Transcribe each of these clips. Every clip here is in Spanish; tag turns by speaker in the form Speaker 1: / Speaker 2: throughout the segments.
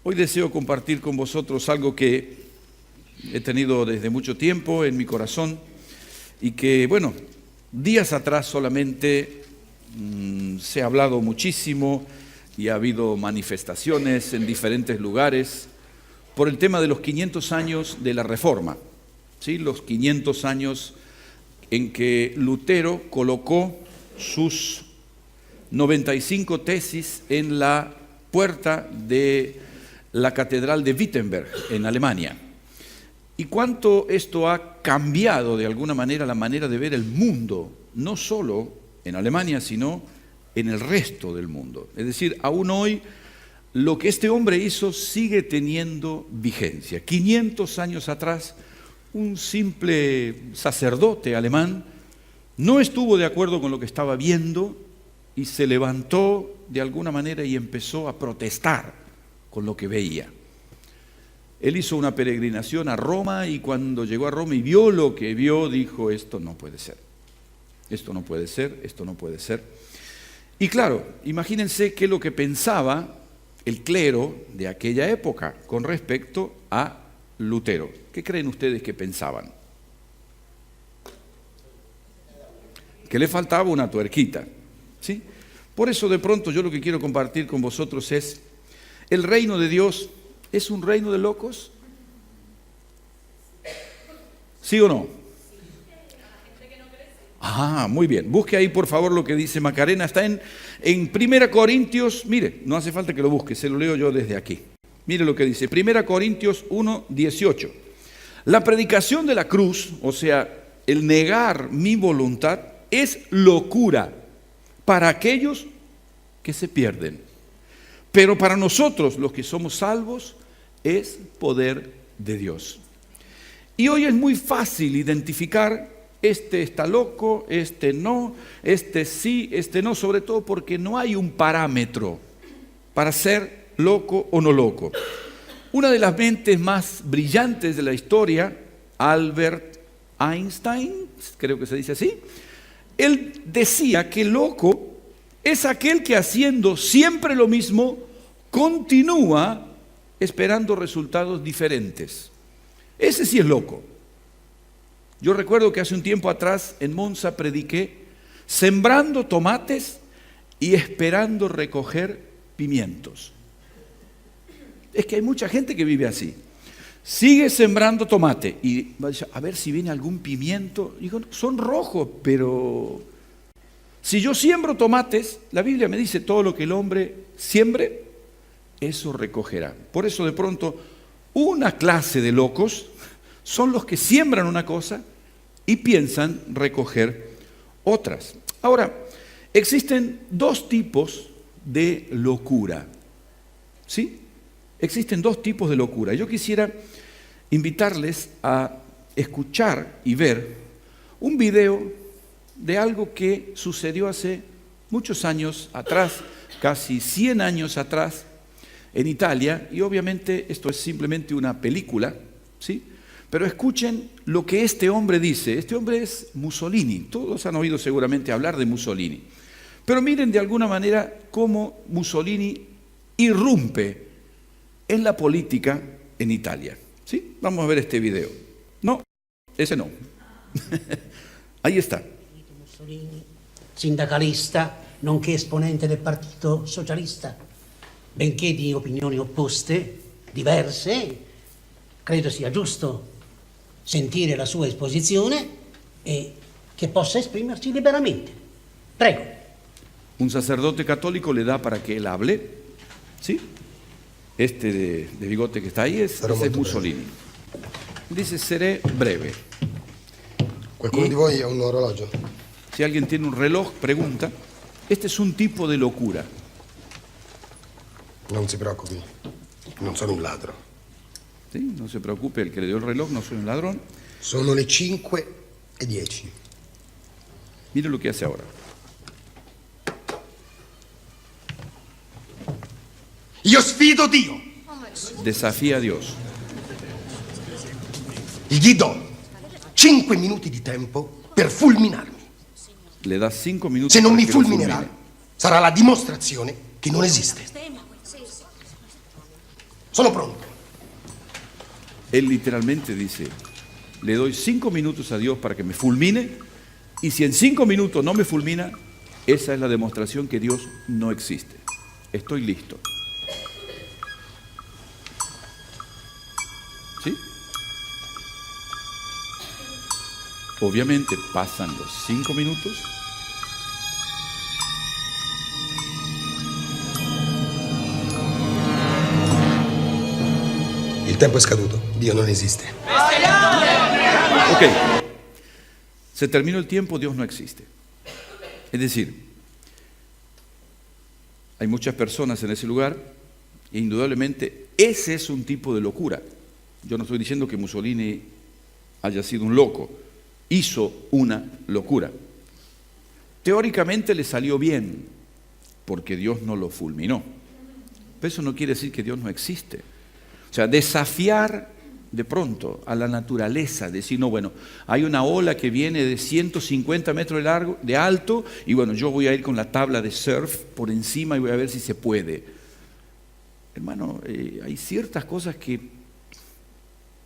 Speaker 1: Hoy deseo compartir con vosotros algo que he tenido desde mucho tiempo en mi corazón y que, bueno, días atrás solamente se ha hablado muchísimo y ha habido manifestaciones en diferentes lugares por el tema de los 500 años de la Reforma, ¿sí? Los 500 años en que Lutero colocó sus 95 tesis en la puerta de la Catedral de Wittenberg, en Alemania. Y cuánto esto ha cambiado de alguna manera la manera de ver el mundo, no solo en Alemania, sino en el resto del mundo. Es decir, aún hoy lo que este hombre hizo sigue teniendo vigencia. 500 años atrás, un simple sacerdote alemán no estuvo de acuerdo con lo que estaba viendo y se levantó de alguna manera y empezó a protestar con lo que veía. Él hizo una peregrinación a Roma y cuando llegó a Roma y vio lo que vio, dijo: esto no puede ser, esto no puede ser, esto no puede ser. Y claro, imagínense qué es lo que pensaba el clero de aquella época con respecto a Lutero. ¿Qué creen ustedes que pensaban? Que le faltaba una tuerquita, ¿sí? Por eso de pronto yo lo que quiero compartir con vosotros es: ¿el reino de Dios es un reino de locos? ¿Sí o no? Ah, muy bien. Busque ahí por favor lo que dice Macarena. Está en 1 Corintios, mire, no hace falta que lo busque, se lo leo yo desde aquí. Mire lo que dice, 1 Corintios 1:18. La predicación de la cruz, o sea, el negar mi voluntad, es locura para aquellos que se pierden. Pero para nosotros, los que somos salvos, es poder de Dios. Y hoy es muy fácil identificar: este está loco, este no, este sí, este no, sobre todo porque no hay un parámetro para ser loco o no loco. Una de las mentes más brillantes de la historia, Albert Einstein, creo que se dice así, él decía que loco es aquel que haciendo siempre lo mismo continúa esperando resultados diferentes. Ese sí es loco. Yo recuerdo que hace un tiempo atrás en Monza prediqué sembrando tomates y esperando recoger pimientos. Es que hay mucha gente que vive así. Sigue sembrando tomate y va a decir: a ver si viene algún pimiento. Digo, son rojos, pero si yo siembro tomates, la Biblia me dice: todo lo que el hombre siembre, eso recogerá. Por eso de pronto una clase de locos son los que siembran una cosa y piensan recoger otras. Ahora, existen dos tipos de locura, ¿sí? Existen dos tipos de locura. Yo quisiera invitarles a escuchar y ver un video de algo que sucedió hace muchos años atrás, casi 100 años atrás, en Italia, y obviamente esto es simplemente una película, ¿sí? Pero escuchen lo que este hombre dice. Este hombre es Mussolini. Todos han oído seguramente hablar de Mussolini. Pero miren de alguna manera cómo Mussolini irrumpe en la política en Italia. ¿Sí? Vamos a ver este video. No, ese no. Ahí está.
Speaker 2: Mussolini, sindacalista, nonché esponente del Partito Socialista, benché di opinioni opposte, diverse, credo sia giusto sentire la sua esposizione e che possa esprimersi liberamente. Prego.
Speaker 1: Un sacerdote católico le da para que él hable, ¿sí? Este de bigote que está ahí ese es Mussolini. Dice: seré breve.
Speaker 3: Qualcuno di voi ha un orologio?
Speaker 1: Si alguien tiene un reloj, pregunta. Este es un tipo de locura.
Speaker 3: Non si preoccupi, non sono un ladro.
Speaker 1: ¿Sí? No se preocupe, el que le dio el reloj, no soy un ladrón.
Speaker 3: Sono le 5:10.
Speaker 1: Mire lo que hace ahora.
Speaker 3: Io sfido Dio.
Speaker 1: Desafía a Dios.
Speaker 3: Gli do 5 minuti di tempo per fulminarmi.
Speaker 1: Le da 5 minutos.
Speaker 3: Se non
Speaker 1: para
Speaker 3: mi
Speaker 1: que lo
Speaker 3: fulminerà,
Speaker 1: fulmine.
Speaker 3: sarà la dimostrazione che non esiste. Sono pronto.
Speaker 1: Él literalmente dice, le doy 5 minutos a Dios para que me fulmine, y si en 5 minutos no me fulmina, esa es la demostración que Dios no existe. Estoy listo. ¿Sí? Obviamente pasan los 5 minutos.
Speaker 3: Il tempo è scaduto, Dio non esiste.
Speaker 1: Ok, se terminó el tiempo, Dios no existe. Es decir, hay muchas personas en ese lugar e indudablemente ese es un tipo de locura. Yo no estoy diciendo que Mussolini haya sido un loco, hizo una locura. Teóricamente le salió bien porque Dios no lo fulminó, pero eso no quiere decir que Dios no existe. O sea, desafiar de pronto a la naturaleza, decir, no, bueno, hay una ola que viene de 150 metros de alto y bueno, yo voy a ir con la tabla de surf por encima y voy a ver si se puede. Hermano, hay ciertas cosas que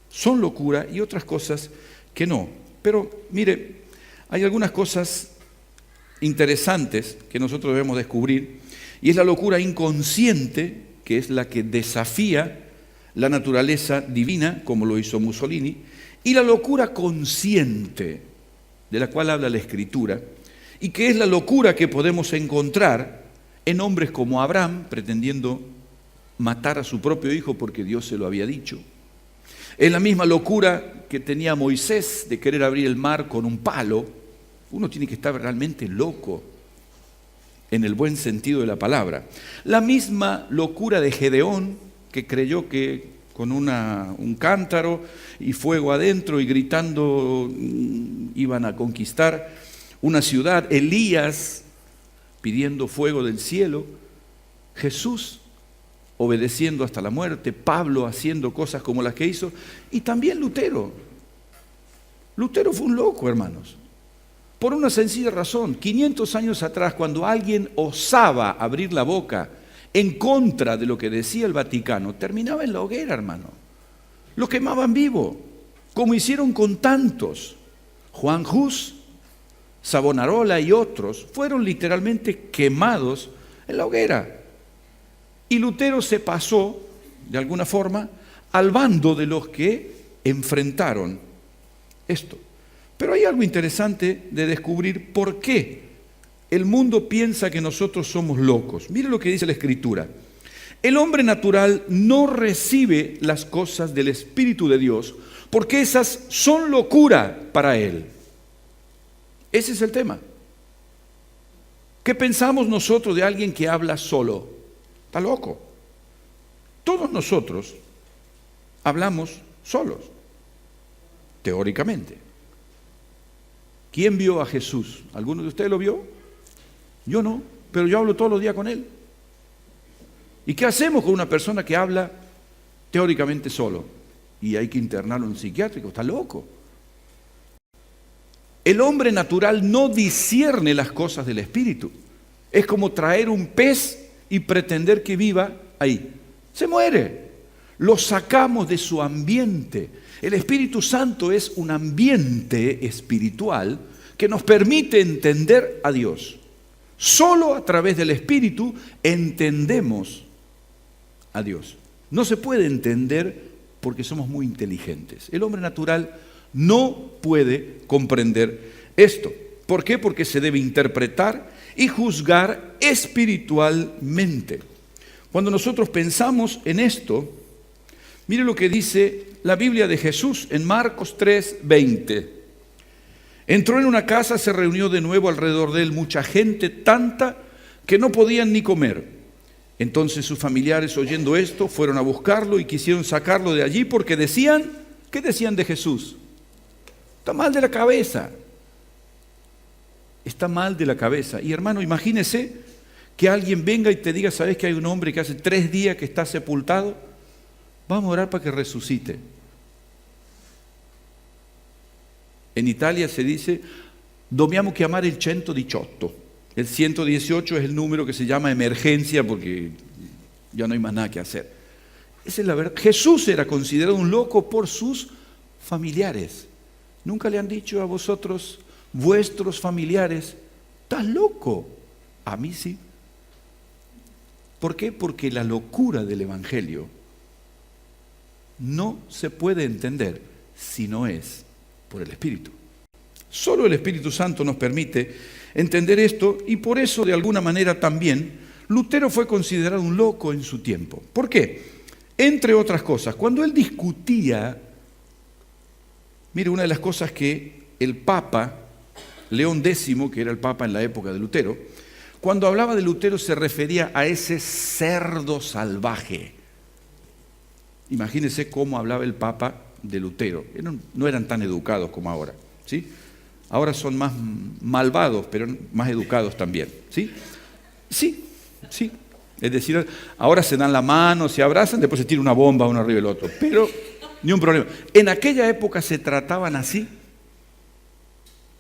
Speaker 1: son locura y otras cosas que no. Pero mire, hay algunas cosas interesantes que nosotros debemos descubrir y es la locura inconsciente, que es la que desafía la naturaleza divina, como lo hizo Mussolini, y la locura consciente, de la cual habla la Escritura, y que es la locura que podemos encontrar en hombres como Abraham, pretendiendo matar a su propio hijo porque Dios se lo había dicho. Es la misma locura que tenía Moisés de querer abrir el mar con un palo. Uno tiene que estar realmente loco, en el buen sentido de la palabra. La misma locura de Gedeón, que creyó que con un cántaro y fuego adentro y gritando iban a conquistar una ciudad. Elías pidiendo fuego del cielo. Jesús obedeciendo hasta la muerte. Pablo haciendo cosas como las que hizo. Y también Lutero. Lutero fue un loco, hermanos. Por una sencilla razón. 500 años atrás, cuando alguien osaba abrir la boca en contra de lo que decía el Vaticano, terminaba en la hoguera, hermano. Lo quemaban vivo, como hicieron con tantos. Juan Hus, Savonarola y otros fueron literalmente quemados en la hoguera. Y Lutero se pasó, de alguna forma, al bando de los que enfrentaron esto. Pero hay algo interesante de descubrir por qué el mundo piensa que nosotros somos locos. Mire lo que dice la Escritura. El hombre natural no recibe las cosas del Espíritu de Dios porque esas son locura para él. Ese es el tema. ¿Qué pensamos nosotros de alguien que habla solo? Está loco. Todos nosotros hablamos solos, teóricamente. ¿Quién vio a Jesús? ¿Alguno de ustedes lo vio? Yo no, pero yo hablo todos los días con él. ¿Y qué hacemos con una persona que habla teóricamente solo? Y hay que internarlo en un psiquiátrico, está loco. El hombre natural no discierne las cosas del Espíritu. Es como traer un pez y pretender que viva ahí. Se muere. Lo sacamos de su ambiente. El Espíritu Santo es un ambiente espiritual que nos permite entender a Dios. Solo a través del Espíritu entendemos a Dios. No se puede entender porque somos muy inteligentes. El hombre natural no puede comprender esto. ¿Por qué? Porque se debe interpretar y juzgar espiritualmente. Cuando nosotros pensamos en esto, mire lo que dice la Biblia de Jesús en Marcos 3:20. Entró en una casa, se reunió de nuevo alrededor de él mucha gente, tanta que no podían ni comer. Entonces sus familiares, oyendo esto, fueron a buscarlo y quisieron sacarlo de allí porque decían, ¿qué decían de Jesús? Está mal de la cabeza. Está mal de la cabeza. Y hermano, imagínese que alguien venga y te diga, ¿sabes que hay un hombre que hace 3 días que está sepultado? Vamos a orar para que resucite. En Italia se dice, dobbiamo chiamare il 118. El 118 es el número que se llama emergencia porque ya no hay más nada que hacer. Esa es la verdad. Jesús era considerado un loco por sus familiares. ¿Nunca le han dicho a vosotros, vuestros familiares, estás loco? A mí sí. ¿Por qué? Porque la locura del Evangelio no se puede entender si no es por el Espíritu. Solo el Espíritu Santo nos permite entender esto, y por eso de alguna manera también Lutero fue considerado un loco en su tiempo. ¿Por qué? Entre otras cosas, cuando él discutía, mire, una de las cosas que el Papa León X, que era el Papa en la época de Lutero, cuando hablaba de Lutero se refería a ese cerdo salvaje. Imagínense cómo hablaba el Papa de Lutero. No eran tan educados como ahora, ¿sí? Ahora son más malvados, pero más educados también, ¿sí? Sí. Es decir, ahora se dan la mano, se abrazan, después se tira una bomba uno arriba del otro. Pero ni un problema. En aquella época se trataban así.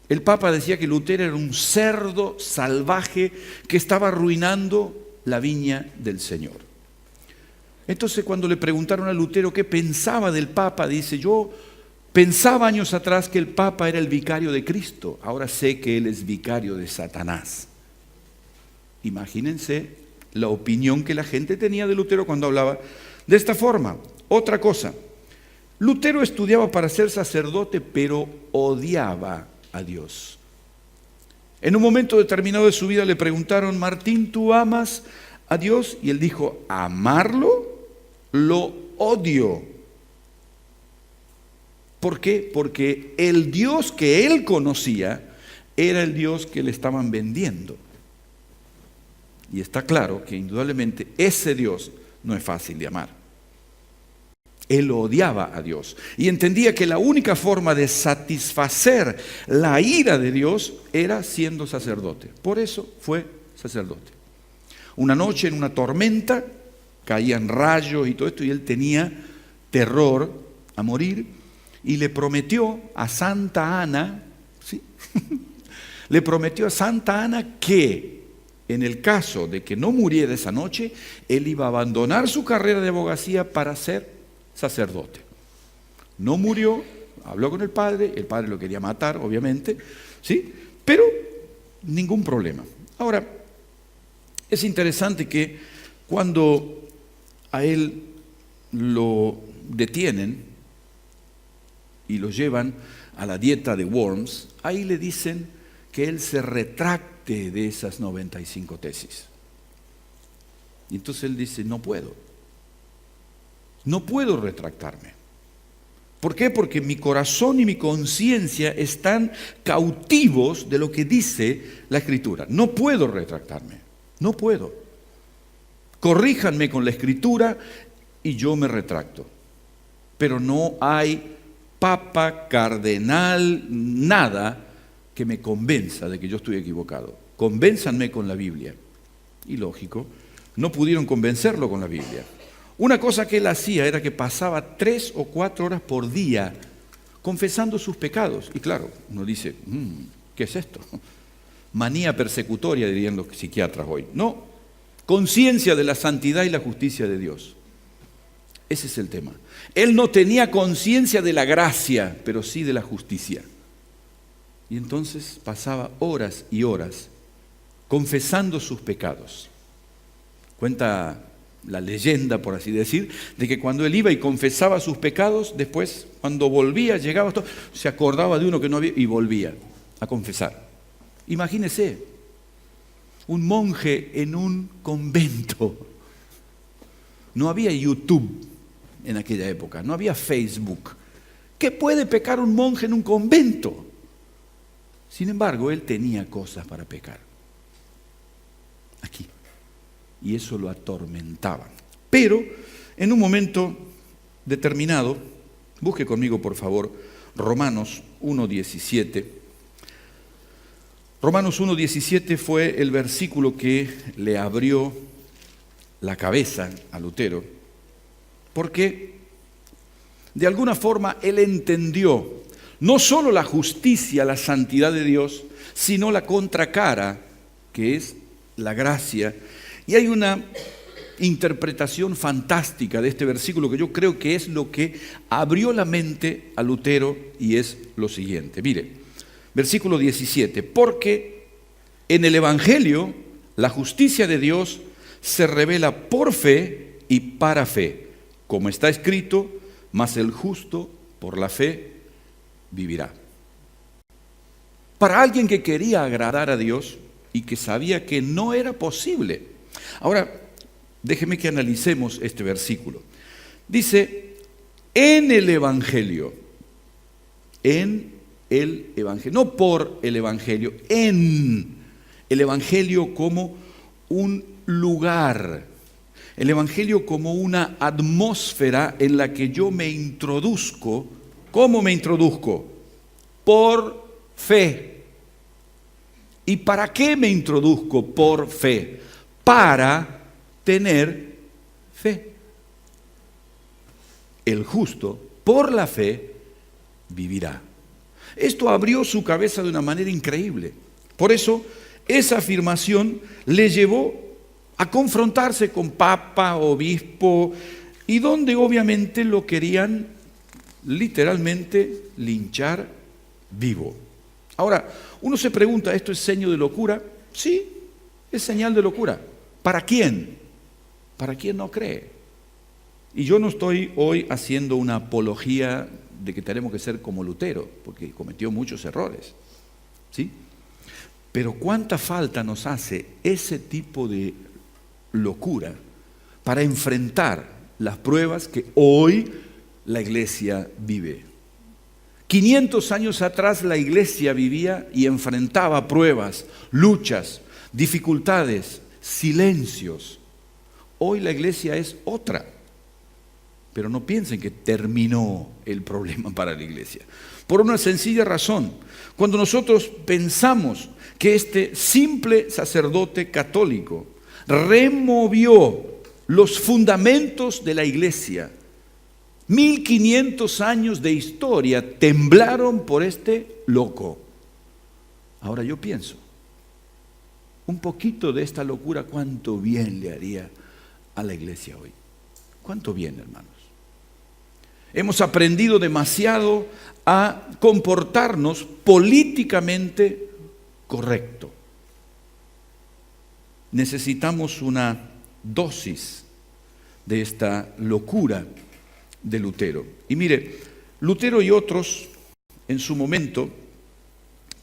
Speaker 1: El Papa decía que Lutero era un cerdo salvaje que estaba arruinando la viña del Señor. Entonces, cuando le preguntaron a Lutero qué pensaba del Papa, dice: yo pensaba años atrás que el Papa era el vicario de Cristo, ahora sé que él es vicario de Satanás. Imagínense la opinión que la gente tenía de Lutero cuando hablaba de esta forma. Otra cosa, Lutero estudiaba para ser sacerdote, pero odiaba a Dios. En un momento determinado de su vida le preguntaron: Martín, ¿tú amas a Dios? Y él dijo: amarlo, lo odio. ¿Por qué? Porque el Dios que él conocía era el Dios que le estaban vendiendo. Y está claro que indudablemente ese Dios no es fácil de amar. Él odiaba a Dios y entendía que la única forma de satisfacer la ira de Dios era siendo sacerdote. Por eso fue sacerdote. Una noche en una tormenta caían rayos y todo esto, y él tenía terror a morir, y le prometió a Santa Ana, ¿sí? Le prometió a Santa Ana que en el caso de que no muriera esa noche, él iba a abandonar su carrera de abogacía para ser sacerdote. No murió, habló con el padre lo quería matar, obviamente, ¿sí? Pero ningún problema. Ahora, es interesante que cuando a él lo detienen y lo llevan a la dieta de Worms, ahí le dicen que él se retracte de esas 95 tesis. Y entonces él dice: no puedo retractarme. ¿Por qué? Porque mi corazón y mi conciencia están cautivos de lo que dice la Escritura. No puedo retractarme, no puedo. Corríjanme con la Escritura y yo me retracto. Pero no hay papa, cardenal, nada que me convenza de que yo estoy equivocado. Convénzanme con la Biblia. Y lógico, no pudieron convencerlo con la Biblia. Una cosa que él hacía era que pasaba 3 o 4 horas por día confesando sus pecados. Y claro, uno dice: ¿qué es esto? Manía persecutoria, dirían los psiquiatras hoy. No, conciencia de la santidad y la justicia de Dios. Ese es el tema. Él no tenía conciencia de la gracia, pero sí de la justicia. Y entonces pasaba horas y horas confesando sus pecados. Cuenta la leyenda, por así decir, de que cuando él iba y confesaba sus pecados, después, cuando volvía, llegaba, se acordaba de uno que no había y volvía a confesar. Imagínese, un monje en un convento. No había YouTube en aquella época, no había Facebook. ¿Qué puede pecar un monje en un convento? Sin embargo, él tenía cosas para pecar. Aquí. Y eso lo atormentaba. Pero en un momento determinado, busque conmigo por favor Romanos 1:17. Romanos 1:17 fue el versículo que le abrió la cabeza a Lutero, porque de alguna forma él entendió no solo la justicia, la santidad de Dios, sino la contracara, que es la gracia. Y hay una interpretación fantástica de este versículo que yo creo que es lo que abrió la mente a Lutero y es lo siguiente. Mire, versículo 17, porque en el Evangelio la justicia de Dios se revela por fe y para fe, como está escrito, mas el justo por la fe vivirá. Para alguien que quería agradar a Dios y que sabía que no era posible. Ahora, déjeme que analicemos este versículo. Dice, en el Evangelio, no por el Evangelio, en el Evangelio como un lugar, el Evangelio como una atmósfera en la que yo me introduzco. ¿Cómo me introduzco? Por fe. ¿Y para qué me introduzco por fe? Para tener fe. El justo, por la fe, vivirá. Esto abrió su cabeza de una manera increíble. Por eso, esa afirmación le llevó a confrontarse con papa, obispo, y donde obviamente lo querían literalmente linchar vivo. Ahora, uno se pregunta, ¿esto es señal de locura? Sí, es señal de locura. ¿Para quién? Para quien no cree. Y yo no estoy hoy haciendo una apología de que tenemos que ser como Lutero, porque cometió muchos errores, ¿sí? Pero cuánta falta nos hace ese tipo de locura para enfrentar las pruebas que hoy la iglesia vive. 500 años atrás la iglesia vivía y enfrentaba pruebas, luchas, dificultades, silencios. Hoy la iglesia es otra. Pero no piensen que terminó el problema para la iglesia. Por una sencilla razón. Cuando nosotros pensamos que este simple sacerdote católico removió los fundamentos de la iglesia, 1500 años de historia temblaron por este loco. Ahora yo pienso, un poquito de esta locura, ¿cuánto bien le haría a la iglesia hoy? ¿Cuánto bien, hermanos? Hemos aprendido demasiado a comportarnos políticamente correcto. Necesitamos una dosis de esta locura de Lutero. Y mire, Lutero y otros en su momento,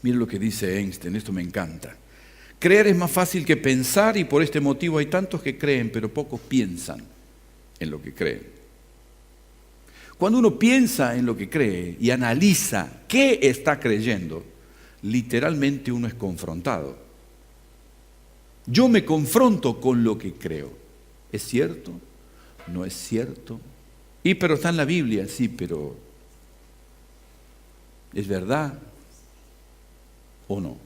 Speaker 1: mire lo que dice Einstein, esto me encanta. Creer es más fácil que pensar y por este motivo hay tantos que creen, pero pocos piensan en lo que creen. Cuando uno piensa en lo que cree y analiza qué está creyendo, literalmente uno es confrontado. Yo me confronto con lo que creo. ¿Es cierto? ¿No es cierto? Pero está en la Biblia, sí, pero ¿es verdad o no?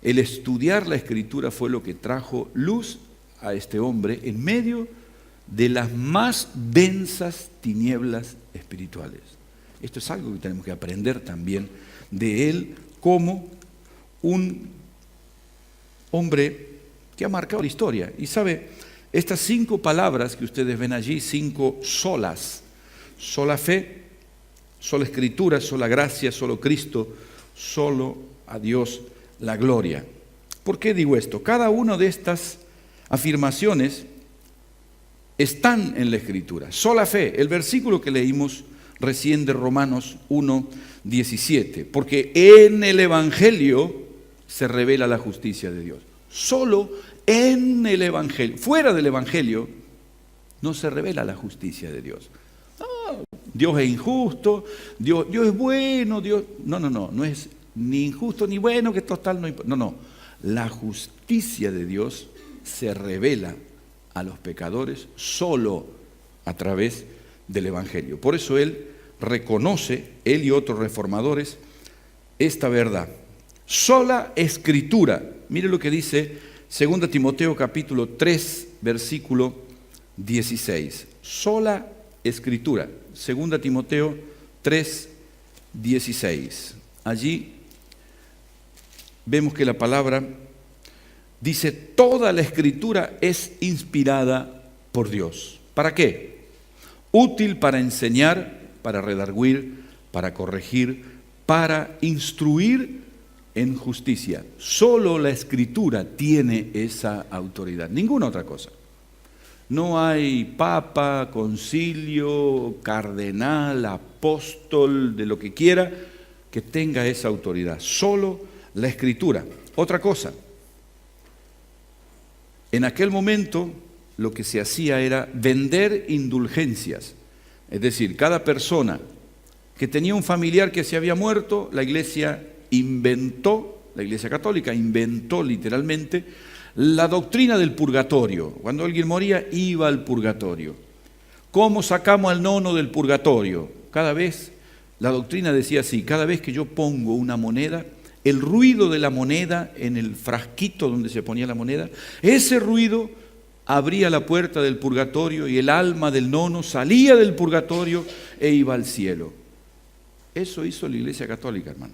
Speaker 1: El estudiar la Escritura fue lo que trajo luz a este hombre en medio de las más densas tinieblas espirituales. Esto es algo que tenemos que aprender también de él como un hombre que ha marcado la historia. Y sabe, estas 5 palabras que ustedes ven allí, 5 solas, sola fe, sola Escritura, sola gracia, solo Cristo, solo a Dios la gloria. ¿Por qué digo esto? Cada una de estas afirmaciones están en la Escritura. Sola fe, el versículo que leímos recién de Romanos 1:17, porque en el Evangelio se revela la justicia de Dios. Solo en el Evangelio, fuera del Evangelio, no se revela la justicia de Dios. Dios es injusto, Dios es bueno, no es ni injusto ni bueno, que total no importa. No, la justicia de Dios se revela a los pecadores solo a través del Evangelio. Por eso él reconoce, él y otros reformadores, esta verdad. Sola Escritura. Mire lo que dice 2 Timoteo capítulo 3, versículo 16. Sola Escritura. 2 Timoteo 3, 16. Allí vemos que la palabra Dice, toda la Escritura es inspirada por Dios. ¿Para qué? Útil para enseñar, para redarguir, para corregir, para instruir en justicia. Solo la Escritura tiene esa autoridad, ninguna otra cosa. No hay papa, concilio, cardenal, apóstol, de lo que quiera, que tenga esa autoridad. Solo la Escritura. Otra cosa, en aquel momento lo que se hacía era vender indulgencias. Es decir, cada persona que tenía un familiar que se había muerto, la Iglesia Católica inventó literalmente la doctrina del purgatorio. Cuando alguien moría, iba al purgatorio. ¿Cómo sacamos al nono del purgatorio? La doctrina decía así, cada vez que yo pongo una moneda, el ruido de la moneda en el frasquito donde se ponía la moneda, ese ruido abría la puerta del purgatorio y el alma del nono salía del purgatorio e iba al cielo. Eso hizo la Iglesia Católica, hermano.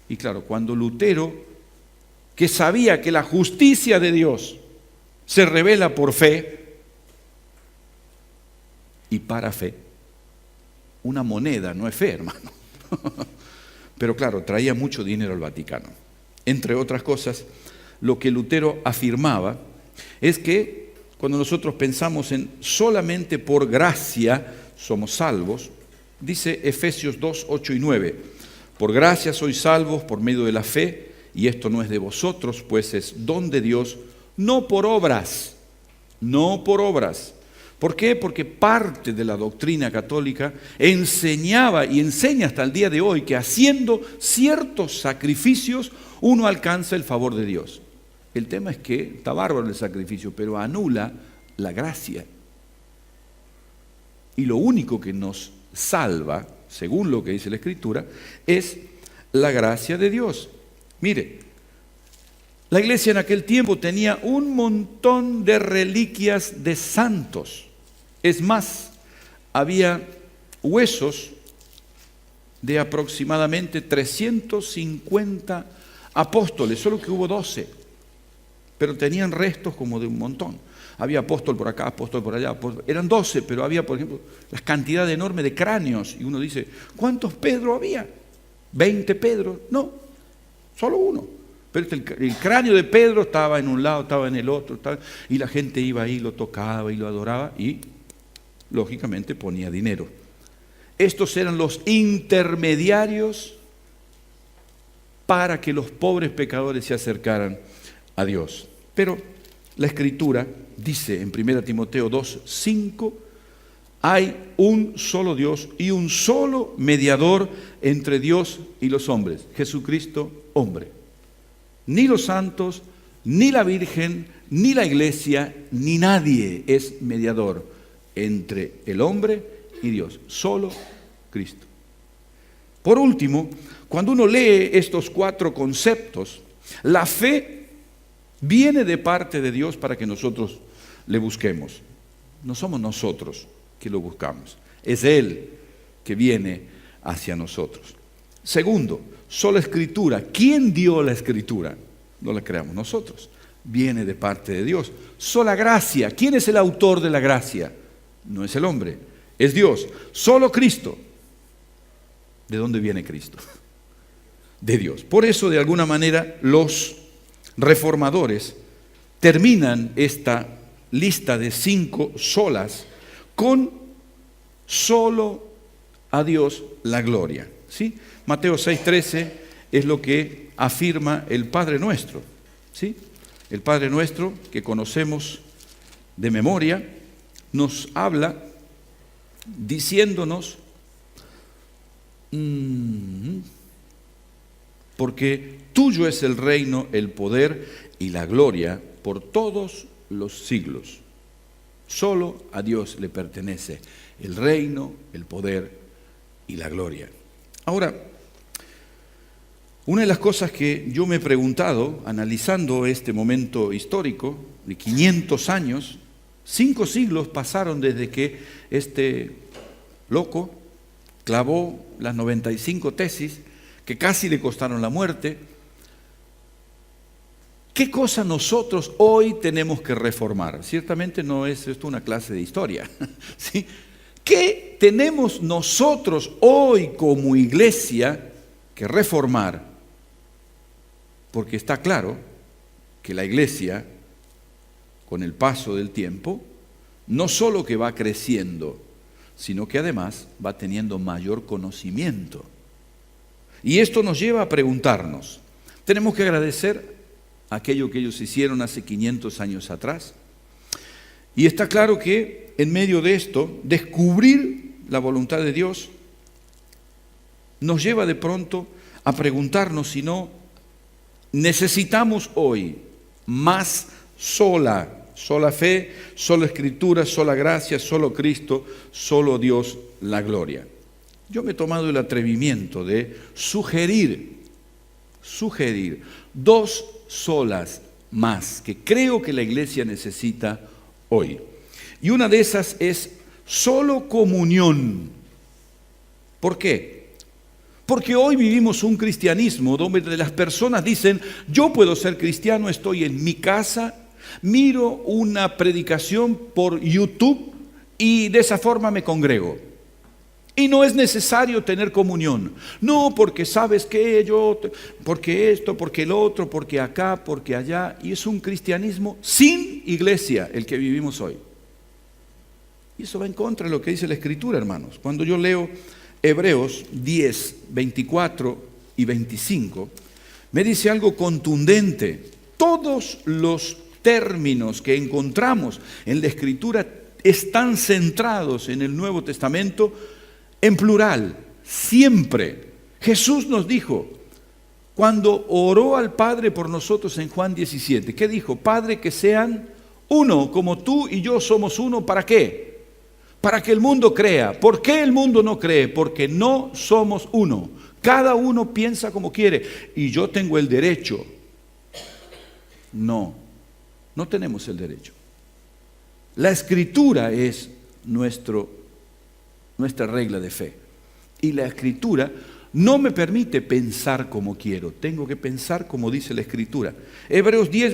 Speaker 1: Y claro, cuando Lutero, que sabía que la justicia de Dios se revela por fe y para fe, una moneda no es fe, hermano. Pero claro, traía mucho dinero al Vaticano. Entre otras cosas, lo que Lutero afirmaba es que cuando nosotros pensamos en solamente por gracia somos salvos, dice Efesios 2, 8 y 9, por gracia sois salvos por medio de la fe, y esto no es de vosotros, pues es don de Dios, no por obras, no por obras. ¿Por qué? Porque parte de la doctrina católica enseñaba y enseña hasta el día de hoy que haciendo ciertos sacrificios uno alcanza el favor de Dios. El tema es que está bárbaro el sacrificio, pero anula la gracia. Y lo único que nos salva, según lo que dice la Escritura, es la gracia de Dios. Mire, la iglesia en aquel tiempo tenía un montón de reliquias de santos. Es más, había huesos de aproximadamente 350 apóstoles, solo que hubo 12, pero tenían restos como de un montón. Había apóstol por acá, apóstol por allá, eran 12, pero había, por ejemplo, la cantidad enorme de cráneos. Y uno dice, ¿cuántos Pedro había? ¿20 Pedro? No, solo uno. Pero el cráneo de Pedro estaba en un lado, estaba en el otro, y la gente iba ahí, lo tocaba y lo adoraba y, lógicamente, ponía dinero. Estos eran los intermediarios para que los pobres pecadores se acercaran a Dios. Pero la Escritura dice en 1 Timoteo 2, 5, hay un solo Dios y un solo mediador entre Dios y los hombres, Jesucristo, hombre. Ni los santos, ni la Virgen, ni la Iglesia, ni nadie es mediador entre el hombre y Dios, solo Cristo. Por último, cuando uno lee estos 4 conceptos, la fe viene de parte de Dios para que nosotros le busquemos. No somos nosotros que lo buscamos, es Él que viene hacia nosotros. Segundo, sola Escritura. ¿Quién dio la Escritura? No la creamos nosotros, viene de parte de Dios. Sola gracia. ¿Quién es el autor de la gracia? No es el hombre, es Dios. Solo Cristo. ¿De dónde viene Cristo? De Dios. Por eso, de alguna manera, los reformadores terminan esta lista de 5 solas con solo a Dios la gloria. ¿Sí? Mateo 6:13 es lo que afirma el Padre Nuestro. ¿Sí? El Padre Nuestro que conocemos de memoria nos habla diciéndonos porque tuyo es el reino, el poder y la gloria por todos los siglos. Solo a Dios le pertenece el reino, el poder y la gloria. Ahora, una de las cosas que yo me he preguntado, analizando este momento histórico de 500 años, 5 siglos pasaron desde que este loco clavó las 95 tesis que casi le costaron la muerte. ¿Qué cosa nosotros hoy tenemos que reformar? Ciertamente no es esto una clase de historia, ¿sí? ¿Qué tenemos nosotros hoy como iglesia que reformar? Porque está claro que la iglesia, con el paso del tiempo, no solo que va creciendo, sino que además va teniendo mayor conocimiento. Y esto nos lleva a preguntarnos, ¿tenemos que agradecer aquello que ellos hicieron hace 500 años atrás? Y está claro que en medio de esto, descubrir la voluntad de Dios nos lleva de pronto a preguntarnos si no necesitamos hoy más sola fe, sola escritura, sola gracia, solo Cristo, solo Dios la gloria. Yo me he tomado el atrevimiento de sugerir 2 solas más que creo que la iglesia necesita hoy. Y una de esas es solo comunión. ¿Por qué? Porque hoy vivimos un cristianismo donde las personas dicen, yo puedo ser cristiano, estoy en mi casa, miro una predicación por YouTube y de esa forma me congrego. Y no es necesario tener comunión. No, porque sabes que porque esto, porque el otro, porque acá, porque allá. Y es un cristianismo sin iglesia el que vivimos hoy. Y eso va en contra de lo que dice la Escritura, hermanos. Cuando yo leo Hebreos 10, 24 y 25, me dice algo contundente. Todos los términos que encontramos en la Escritura están centrados en el Nuevo Testamento en plural, siempre. Jesús nos dijo, cuando oró al Padre por nosotros en Juan 17, ¿qué dijo? Padre, que sean uno, como tú y yo somos uno, ¿para qué? Para que el mundo crea. ¿Por qué el mundo no cree? Porque no somos uno. Cada uno piensa como quiere. Y yo tengo el derecho. No tenemos el derecho. La Escritura es nuestra regla de fe. Y la Escritura no me permite pensar como quiero. Tengo que pensar como dice la Escritura. Hebreos 10,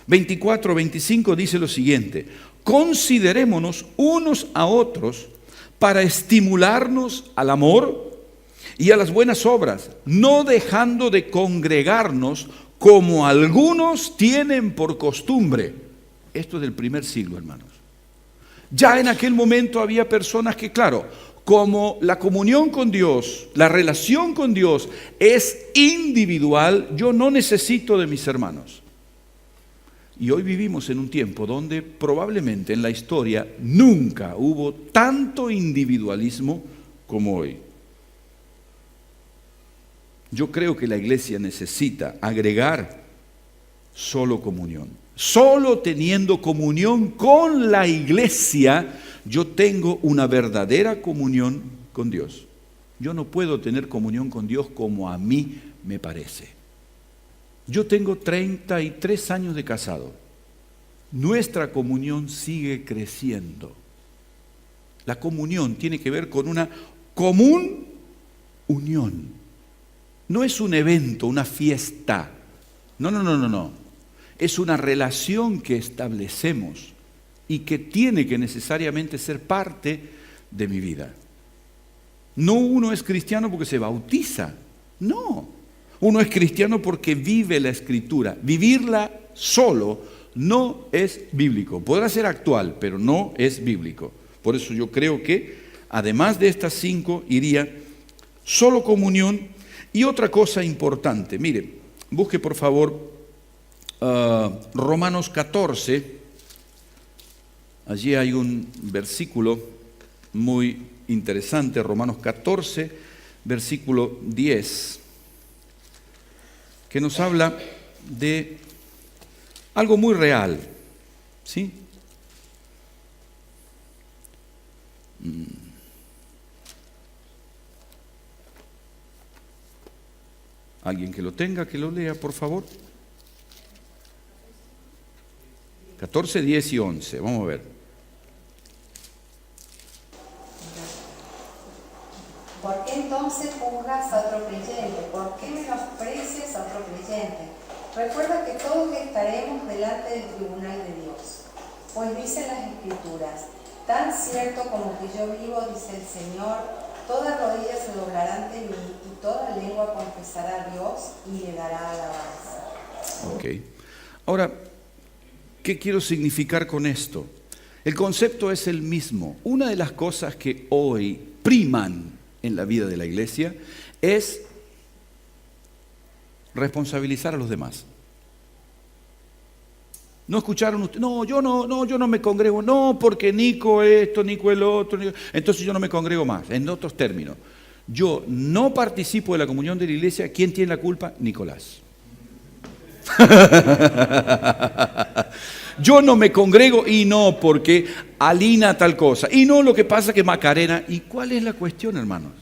Speaker 1: 24, 25 dice lo siguiente. Considerémonos unos a otros para estimularnos al amor y a las buenas obras, no dejando de congregarnos como algunos tienen por costumbre. Esto es del primer siglo, hermanos. Ya en aquel momento había personas que, claro, como la comunión con Dios, la relación con Dios es individual, yo no necesito de mis hermanos. Y hoy vivimos en un tiempo donde probablemente en la historia nunca hubo tanto individualismo como hoy. Yo creo que la iglesia necesita agregar solo comunión. Solo teniendo comunión con la iglesia, yo tengo una verdadera comunión con Dios. Yo no puedo tener comunión con Dios como a mí me parece. Yo tengo 33 años de casado. Nuestra comunión sigue creciendo. La comunión tiene que ver con una común unión. No es un evento, una fiesta. No. Es una relación que establecemos y que tiene que necesariamente ser parte de mi vida. No uno es cristiano porque se bautiza. No. Uno es cristiano porque vive la Escritura. Vivirla solo no es bíblico. Podrá ser actual, pero no es bíblico. Por eso yo creo que, además de estas 5, iría solo comunión y otra cosa importante. Mire, busque por favor Romanos 14. Allí hay un versículo muy interesante, Romanos 14, versículo 10. Que nos habla de algo muy real, ¿sí? Alguien que lo tenga, que lo lea, por favor. 14, 10 y 11, vamos a ver.
Speaker 4: ¿Por qué entonces juzgas a otro creyente? ¿Por qué menosprecias a otro creyente? Recuerda que todos estaremos delante del tribunal de Dios, pues dicen las Escrituras, tan cierto como que yo vivo, dice el Señor, toda rodilla se doblará ante mí y toda lengua confesará a Dios y le dará alabanza.
Speaker 1: Ok. Ahora, ¿qué quiero significar con esto? El concepto es el mismo. Una de las cosas que hoy priman en la vida de la iglesia es responsabilizar a los demás. ¿No escucharon ustedes? No, yo no me congrego. No, porque Nico esto, Nico el otro. Entonces yo no me congrego más. En otros términos, yo no participo de la comunión de la iglesia. ¿Quién tiene la culpa? Nicolás. Yo no me congrego y no porque Alina tal cosa. Y no lo que pasa que Macarena. ¿Y cuál es la cuestión, hermanos?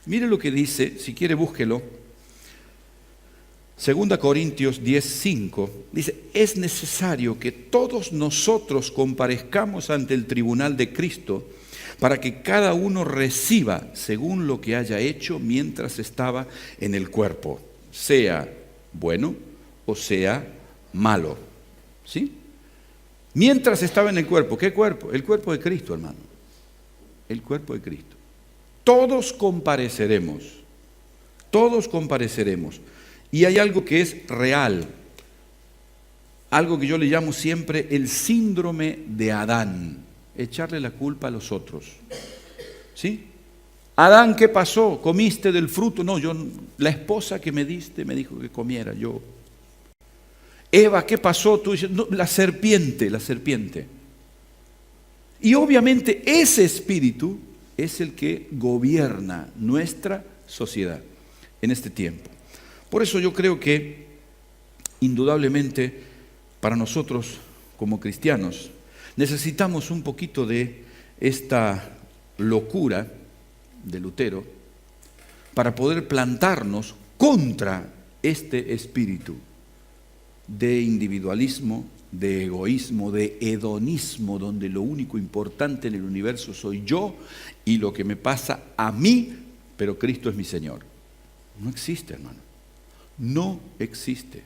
Speaker 1: Mire lo que dice, si quiere búsquelo. 2 Corintios 10:5 dice, es necesario que todos nosotros comparezcamos ante el tribunal de Cristo para que cada uno reciba según lo que haya hecho mientras estaba en el cuerpo, sea bueno o sea malo. ¿Sí? Mientras estaba en el cuerpo. ¿Qué cuerpo? El cuerpo de Cristo, hermano. El cuerpo de Cristo. Todos compareceremos. Todos compareceremos. Y hay algo que es real. Algo que yo le llamo siempre el síndrome de Adán. Echarle la culpa a los otros. ¿Sí? Adán, ¿qué pasó? ¿Comiste del fruto? No, la esposa que me diste me dijo que comiera yo. Eva, ¿qué pasó? Tú dices, no, la serpiente. Y obviamente ese espíritu es el que gobierna nuestra sociedad en este tiempo. Por eso yo creo que indudablemente para nosotros como cristianos necesitamos un poquito de esta locura de Lutero para poder plantarnos contra este espíritu de individualismo, de egoísmo, de hedonismo, donde lo único importante en el universo soy yo y lo que me pasa a mí, pero Cristo es mi Señor. No existe, hermano. No existe.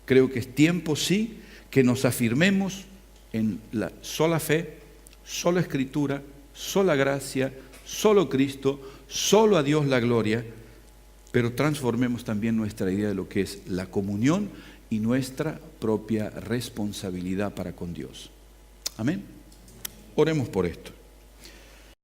Speaker 1: Creo que es tiempo, sí, que nos afirmemos en la sola fe, sola Escritura, sola gracia, solo Cristo, solo a Dios la gloria, pero transformemos también nuestra idea de lo que es la comunión y nuestra propia responsabilidad para con Dios. Amén. Oremos por esto.